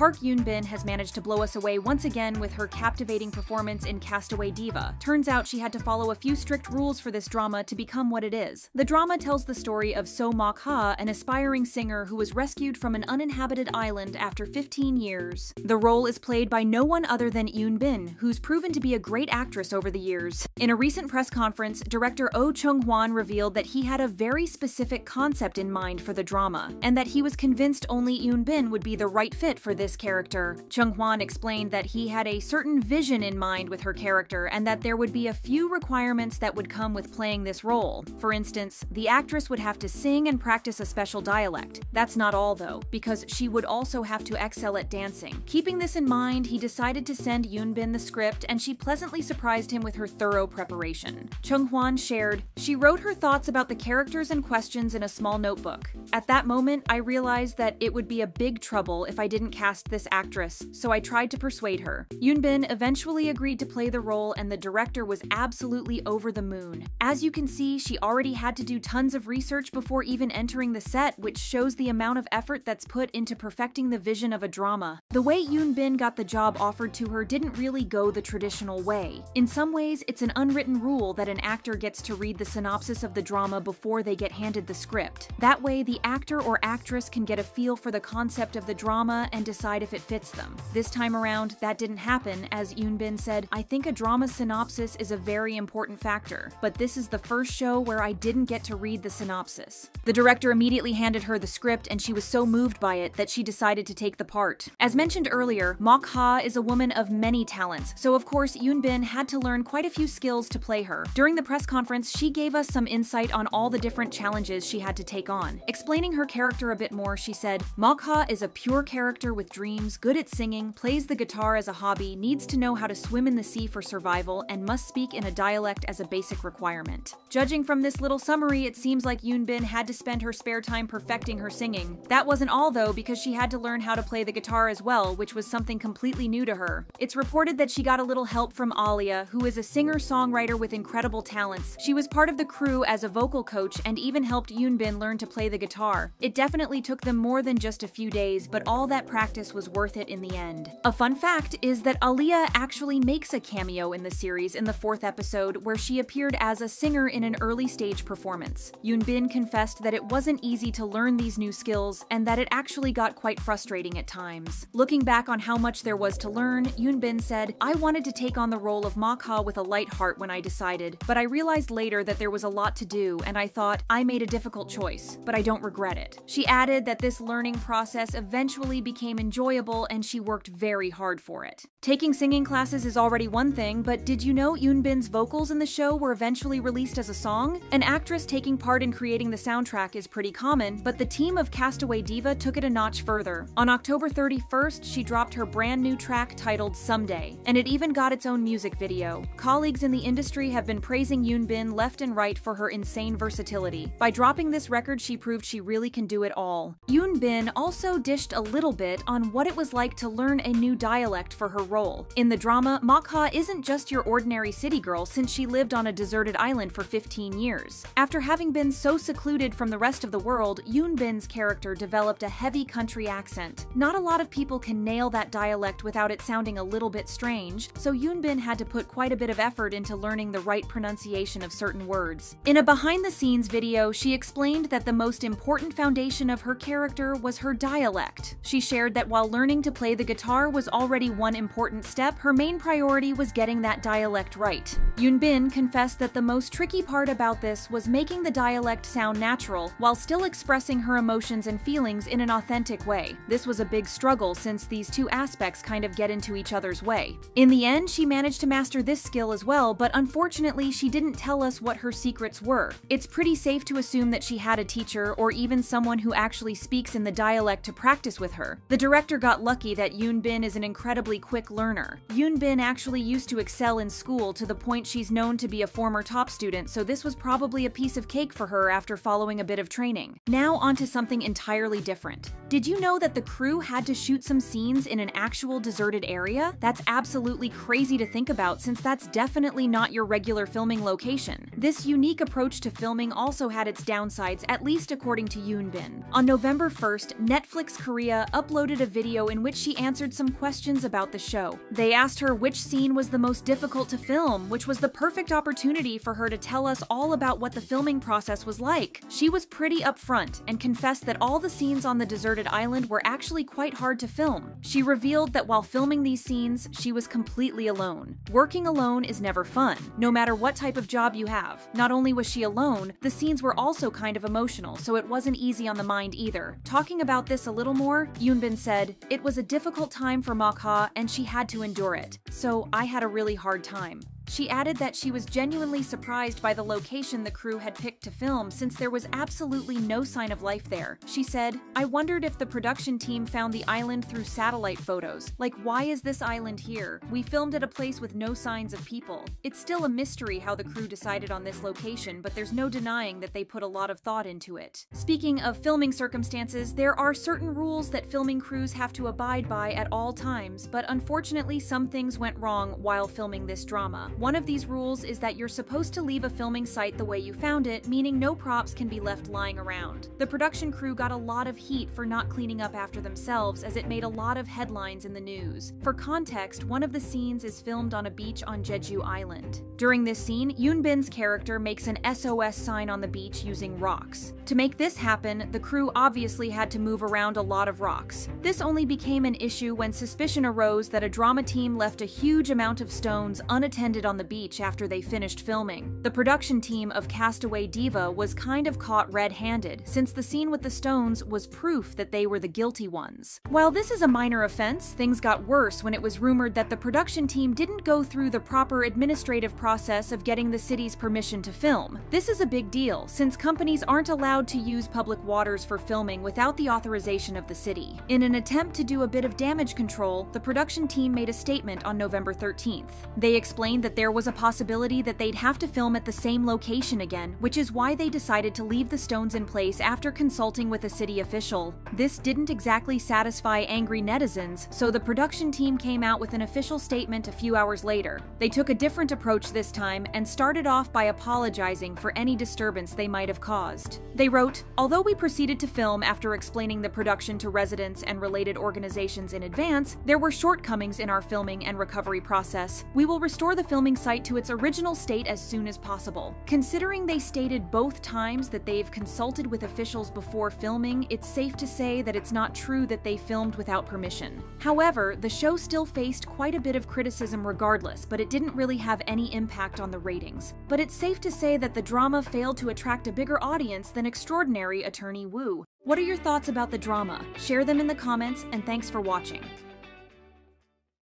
Park Yoon-bin has managed to blow us away once again with her captivating performance in Castaway Diva. Turns out she had to follow a few strict rules for this drama to become what it is. The drama tells the story of So Mok-ha, an aspiring singer who was rescued from an uninhabited island after 15 years. The role is played by no one other than Yoon-bin, who's proven to be a great actress over the years. In a recent press conference, director Oh Chung-hwan revealed that he had a very specific concept in mind for the drama, and that he was convinced only Yoon-bin would be the right fit for this character. Chung-hwan explained that he had a certain vision in mind with her character, and that there would be a few requirements that would come with playing this role. For instance, the actress would have to sing and practice a special dialect. That's not all though, because she would also have to excel at dancing. Keeping this in mind, he decided to send Yoon-bin the script, and she pleasantly surprised him with her thorough preparation. Chung-hwan shared, "She wrote her thoughts about the characters and questions in a small notebook. At that moment, I realized that it would be a big trouble if I didn't cast this actress, so I tried to persuade her." Yoon-bin eventually agreed to play the role, and the director was absolutely over the moon. As you can see, she already had to do tons of research before even entering the set, which shows the amount of effort that's put into perfecting the vision of a drama. The way Yoon-bin got the job offered to her didn't really go the traditional way. In some ways, it's an unwritten rule that an actor gets to read the synopsis of the drama before they get handed the script. That way, the actor or actress can get a feel for the concept of the drama and decide if it fits them. This time around, that didn't happen, as Yoon-bin said, "I think a drama synopsis is a very important factor, but this is the first show where I didn't get to read the synopsis." The director immediately handed her the script, and she was so moved by it that she decided to take the part. As mentioned earlier, Mok-ha is a woman of many talents, so of course Yoon-bin had to learn quite a few skills to play her. During the press conference, she gave us some insight on all the different challenges she had to take on. Explaining her character a bit more, she said, "Mok-ha is a pure character with dreams, good at singing, plays the guitar as a hobby, needs to know how to swim in the sea for survival, and must speak in a dialect as a basic requirement." Judging from this little summary, it seems like Yoon-bin had to spend her spare time perfecting her singing. That wasn't all though, because she had to learn how to play the guitar as well, which was something completely new to her. It's reported that she got a little help from Alia, who is a singer-songwriter with incredible talents. She was part of the crew as a vocal coach and even helped Yoon-bin learn to play the guitar. It definitely took them more than just a few days, but all that practice was worth it in the end. A fun fact is that Alia actually makes a cameo in the series in the 4th episode, where she appeared as a singer in an early stage performance. Yoon-bin confessed that it wasn't easy to learn these new skills, and that it actually got quite frustrating at times. Looking back on how much there was to learn, Yoon-bin said, "I wanted to take on the role of Mok-ha with a light heart when I decided, but I realized later that there was a lot to do, and I thought, I made a difficult choice, but I don't regret it." She added that this learning process eventually became enjoyable, and she worked very hard for it. Taking singing classes is already one thing, but did you know Yoon-bin's vocals in the show were eventually released as a song? An actress taking part in creating the soundtrack is pretty common, but the team of Castaway Diva took it a notch further. On October 31st, she dropped her brand new track titled Someday, and it even got its own music video. Colleagues in the industry have been praising Yoon-bin left and right for her insane versatility. By dropping this record, she proved she really can do it all. Yoon-bin also dished a little bit on what it was like to learn a new dialect for her role. In the drama, Mok-ha isn't just your ordinary city girl, since she lived on a deserted island for 15 years. After having been so secluded from the rest of the world, Yoon-bin's character developed a heavy country accent. Not a lot of people can nail that dialect without it sounding a little bit strange, so Yoon-bin had to put quite a bit of effort into learning the right pronunciation of certain words. In a behind-the-scenes video, she explained that the most important foundation of her character was her dialect. She shared that while learning to play the guitar was already one important step, her main priority was getting that dialect right. Yoon-bin confessed that the most tricky part about this was making the dialect sound natural, while still expressing her emotions and feelings in an authentic way. This was a big struggle, since these two aspects kind of get into each other's way. In the end, she managed to master this skill as well, but unfortunately, she didn't tell us what her secrets were. It's pretty safe to assume that she had a teacher, or even someone who actually speaks in the dialect to practice with her. The director got lucky that Yoon-bin is an incredibly quick learner. Yoon-bin actually used to excel in school to the point she's known to be a former top student, so this was probably a piece of cake for her after following a bit of training. Now onto something entirely different. Did you know that the crew had to shoot some scenes in an actual deserted area? That's absolutely crazy to think about, since that's definitely not your regular filming location. This unique approach to filming also had its downsides, at least according to Yoon-bin. On November 1st, Netflix Korea uploaded a video in which she answered some questions about the show. They asked her which scene was the most difficult to film, which was the perfect opportunity for her to tell us all about what the filming process was like. She was pretty upfront and confessed that all the scenes on the deserted island were actually quite hard to film. She revealed that while filming these scenes, she was completely alone. Working alone is never fun, no matter what type of job you have. Not only was she alone, the scenes were also kind of emotional, so it wasn't easy on the mind either. Talking about this a little more, Yoonbin said, "It was a difficult time for Mokha and she had to endure it. So I had a really hard time." She added that she was genuinely surprised by the location the crew had picked to film since there was absolutely no sign of life there. She said, "I wondered if the production team found the island through satellite photos. Like, why is this island here? We filmed at a place with no signs of people. It's still a mystery how the crew decided on this location, but there's no denying that they put a lot of thought into it." Speaking of filming circumstances, there are certain rules that filming crews have to abide by at all times, but unfortunately some things went wrong while filming this drama. One of these rules is that you're supposed to leave a filming site the way you found it, meaning no props can be left lying around. The production crew got a lot of heat for not cleaning up after themselves, as it made a lot of headlines in the news. For context, one of the scenes is filmed on a beach on Jeju Island. During this scene, Yoonbin's character makes an SOS sign on the beach using rocks. To make this happen, the crew obviously had to move around a lot of rocks. This only became an issue when suspicion arose that a drama team left a huge amount of stones unattended on the beach after they finished filming. The production team of Castaway Diva was kind of caught red-handed, since the scene with the stones was proof that they were the guilty ones. While this is a minor offense, things got worse when it was rumored that the production team didn't go through the proper administrative process of getting the city's permission to film. This is a big deal, since companies aren't allowed to use public waters for filming without the authorization of the city. In an attempt to do a bit of damage control, the production team made a statement on November 13th. They explained that there was a possibility that they'd have to film at the same location again, which is why they decided to leave the stones in place after consulting with a city official. This didn't exactly satisfy angry netizens, so the production team came out with an official statement a few hours later. They took a different approach this time and started off by apologizing for any disturbance they might have caused. They wrote, "Although we proceeded to film after explaining the production to residents and related organizations in advance, there were shortcomings in our filming and recovery process. We will restore the filming site to its original state as soon as possible." Considering they stated both times that they've consulted with officials before filming, it's safe to say that it's not true that they filmed without permission. However, the show still faced quite a bit of criticism regardless, but it didn't really have any impact on the ratings. But it's safe to say that the drama failed to attract a bigger audience than Extraordinary Attorney Woo. What are your thoughts about the drama? Share them in the comments, and thanks for watching.